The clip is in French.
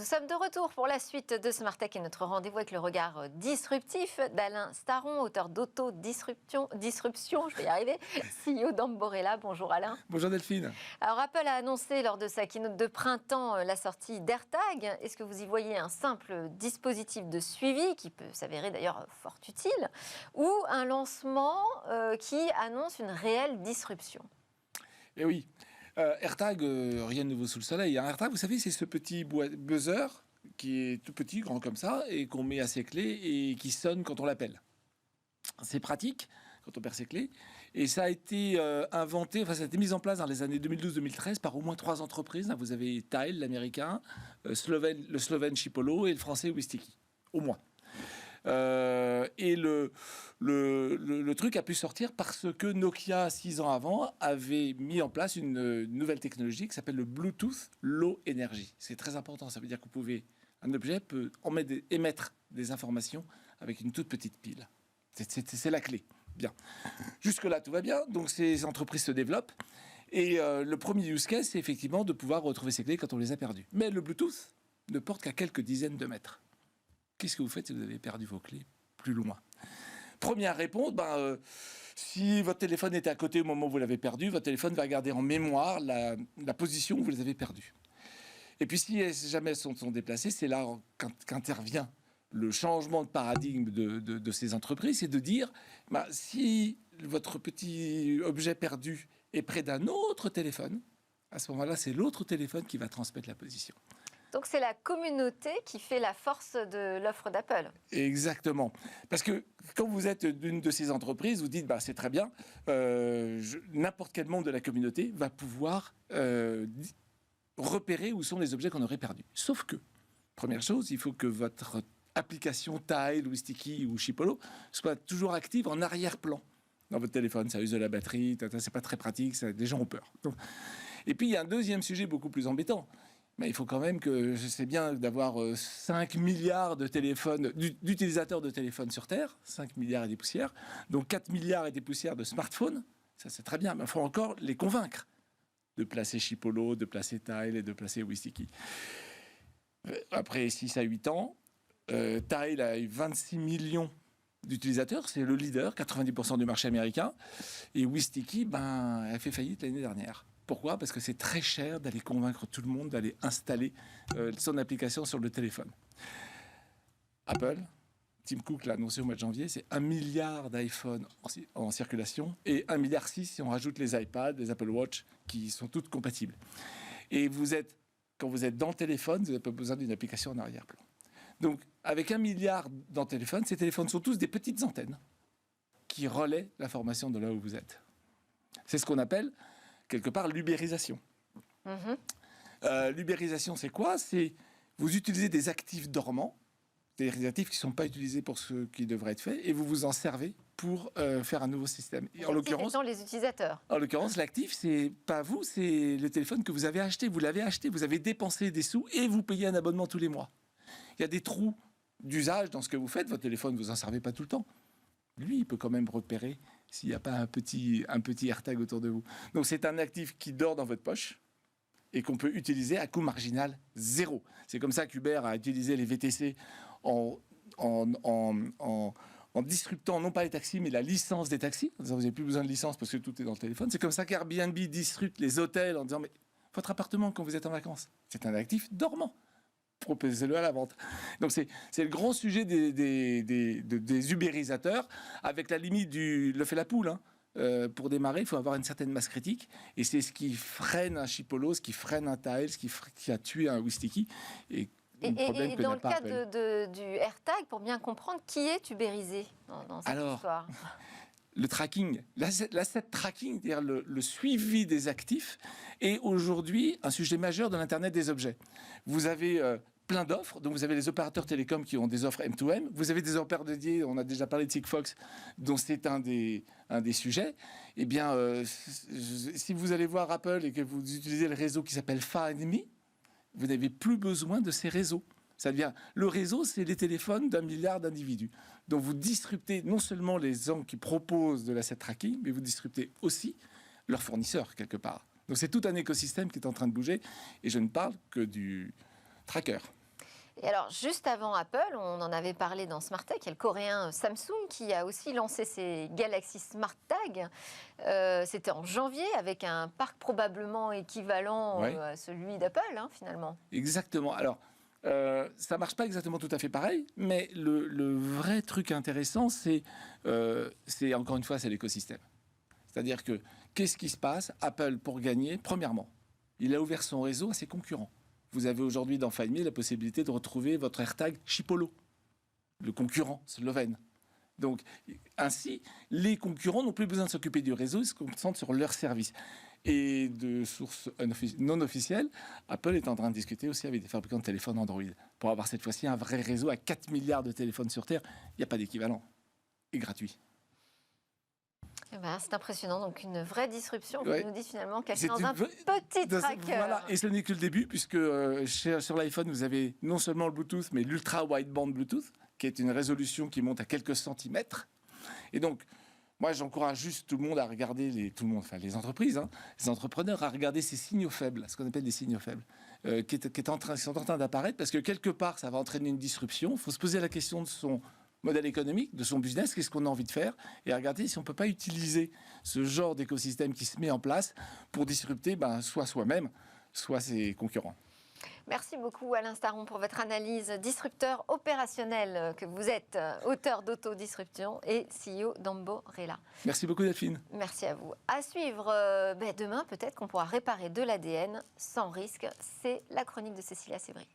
Nous sommes de retour pour la suite de Smart Tech et notre rendez-vous avec le regard disruptif d'Alain Staron, auteur d'Auto-Disruption, je vais y arriver, CEO d'Amborella. Bonjour Alain. Bonjour Delphine. Alors Apple a annoncé lors de sa keynote de printemps la sortie d'AirTag. Est-ce que vous y voyez un simple dispositif de suivi qui peut s'avérer d'ailleurs fort utile ou un lancement qui annonce une réelle disruption? Eh oui. AirTag, rien de nouveau sous le soleil. Un AirTag, vous savez, c'est ce petit buzzer qui est tout petit, grand comme ça, et qu'on met à ses clés et qui sonne quand on l'appelle. C'est pratique quand on perd ses clés. Et ça a été inventé, ça a été mis en place dans les années 2012-2013 par au moins 3 entreprises. Vous avez Tile, l'américain, le slovène Chipolo et le français Wistiki. Au moins. Et le truc a pu sortir parce que Nokia, 6 ans avant, avait mis en place une nouvelle technologie qui s'appelle le Bluetooth Low Energy. C'est très important, ça veut dire que un objet peut émettre des informations avec une toute petite pile. C'est la clé. Bien. Jusque-là, tout va bien. Donc, ces entreprises se développent. Et le premier use case, c'est effectivement de pouvoir retrouver ses clés quand on les a perdues. Mais le Bluetooth ne porte qu'à quelques dizaines de mètres. Qu'est-ce que vous faites si vous avez perdu vos clés plus loin? Première réponse, si votre téléphone était à côté au moment où vous l'avez perdu, votre téléphone va garder en mémoire la position où vous les avez perdues. Et puis si jamais elles sont déplacées, c'est là qu'intervient le changement de paradigme de ces entreprises, c'est de dire, si votre petit objet perdu est près d'un autre téléphone, à ce moment-là, c'est l'autre téléphone qui va transmettre la position. Donc c'est la communauté qui fait la force de l'offre d'Apple. Exactement. Parce que quand vous êtes d'une de ces entreprises, vous dites, c'est très bien, n'importe quel membre de la communauté va pouvoir repérer où sont les objets qu'on aurait perdus. Sauf que, première chose, il faut que votre application Tile, Wistiki ou Chipolo soit toujours active en arrière-plan dans votre téléphone. Ça use de la batterie, c'est pas très pratique, les gens ont peur. Donc, et puis il y a un deuxième sujet beaucoup plus embêtant. Mais il faut quand même que, c'est bien d'avoir 5 milliards de téléphones, d'utilisateurs de téléphones sur Terre, 5 milliards et des poussières, donc 4 milliards et des poussières de smartphones, ça c'est très bien, mais il faut encore les convaincre de placer Chipolo, de placer Tile et de placer Wistiki. Après 6 à 8 ans, Tile a eu 26 millions d'utilisateurs, c'est le leader, 90% du marché américain, et Wistiki, elle fait faillite l'année dernière. Pourquoi? Parce que c'est très cher d'aller convaincre tout le monde d'aller installer son application sur le téléphone. Apple, Tim Cook l'a annoncé au mois de janvier, c'est 1 milliard d'iPhone en circulation et 1,6 milliard si on rajoute les iPads, les Apple Watch, qui sont toutes compatibles. Et quand vous êtes dans le téléphone, vous n'avez pas besoin d'une application en arrière-plan. Donc, avec 1 milliard dans le téléphone, ces téléphones sont tous des petites antennes qui relaient l'information de là où vous êtes. C'est ce qu'on appelle quelque part l'ubérisation. L'ubérisation, c'est quoi? C'est vous utilisez des actifs dormants, des actifs qui ne sont pas utilisés pour ce qui devrait être fait, et vous vous en servez pour faire un nouveau système. Et en l'occurrence, les utilisateurs. En l'occurrence, l'actif, c'est pas vous, c'est le téléphone que vous avez acheté. Vous l'avez acheté, vous avez dépensé des sous et vous payez un abonnement tous les mois. Il y a des trous d'usage dans ce que vous faites. Votre téléphone, vous en servez pas tout le temps. Lui, il peut quand même repérer s'il n'y a pas un petit AirTag autour de vous. Donc, c'est un actif qui dort dans votre poche et qu'on peut utiliser à coût marginal zéro. C'est comme ça qu'Uber a utilisé les VTC en disruptant non pas les taxis, mais la licence des taxis. En disant, vous n'avez plus besoin de licence parce que tout est dans le téléphone. C'est comme ça qu'Airbnb disrupte les hôtels en disant, mais votre appartement quand vous êtes en vacances, c'est un actif dormant. Proposez-le à la vente. Donc c'est le grand sujet des ubérisateurs, avec la limite du l'œuf et la poule. Pour démarrer, il faut avoir une certaine masse critique, et c'est ce qui freine un Chipolo, ce qui freine un Tile, ce qui a tué un Wistiki. Et dans le cas du AirTag, pour bien comprendre, qui est ubérisé dans cette histoire? Le tracking, l'asset tracking, c'est-à-dire le suivi des actifs, est aujourd'hui un sujet majeur de l'Internet des objets. Vous avez plein d'offres, donc vous avez les opérateurs télécoms qui ont des offres M2M, vous avez des opérateurs dédiés, on a déjà parlé de Sigfox, dont c'est un des sujets. Eh bien, si vous allez voir Apple et que vous utilisez le réseau qui s'appelle Find Me, vous n'avez plus besoin de ces réseaux. C'est-à-dire, le réseau, c'est les téléphones d'1 milliard d'individus. Donc, vous disruptez non seulement les gens qui proposent de l'asset tracking, mais vous disruptez aussi leurs fournisseurs, quelque part. Donc, c'est tout un écosystème qui est en train de bouger. Et je ne parle que du tracker. Et alors, juste avant Apple, on en avait parlé dans Smart Tech, il y a le coréen Samsung qui a aussi lancé ses Galaxy Smart Tag. C'était en janvier, avec un parc probablement équivalent Ouais. à celui d'Apple, finalement. Exactement. Alors, ça marche pas exactement tout à fait pareil, mais le vrai truc intéressant, c'est encore une fois, c'est l'écosystème. C'est-à-dire que, qu'est-ce qui se passe? Apple, pour gagner, premièrement, il a ouvert son réseau à ses concurrents. Vous avez aujourd'hui dans Find Me la possibilité de retrouver votre AirTag Chipolo, le concurrent slovène. Donc, ainsi, les concurrents n'ont plus besoin de s'occuper du réseau, ils se concentrent sur leur service. Et de sources non officielles, Apple est en train de discuter aussi avec des fabricants de téléphones Android pour avoir cette fois-ci un vrai réseau à 4 milliards de téléphones sur Terre. Il n'y a pas d'équivalent. Et gratuit. Eh ben, c'est impressionnant, donc une vraie disruption. Ouais. Vous nous dites finalement qu'elle C'est est dans une un vraie- petit tracker. Voilà, et ce n'est que le début, puisque sur l'iPhone, vous avez non seulement le Bluetooth, mais l'ultra wideband Bluetooth, qui est une résolution qui monte à quelques centimètres. Et donc, moi, j'encourage juste tout le monde à regarder, les entreprises, les entrepreneurs, à regarder ces signaux faibles, ce qu'on appelle des signaux faibles, qui sont en train d'apparaître, parce que quelque part, ça va entraîner une disruption. Il faut se poser la question de son modèle économique, de son business, qu'est-ce qu'on a envie de faire, et regarder si on ne peut pas utiliser ce genre d'écosystème qui se met en place pour disrupter soit soi-même, soit ses concurrents. Merci beaucoup Alain Staron pour votre analyse disrupteur opérationnel que vous êtes, auteur d'Autodisruption et CEO d'Amborella. Merci beaucoup Delphine. Merci à vous. À suivre demain, peut-être qu'on pourra réparer de l'ADN sans risque. C'est la chronique de Cécilia Sévry.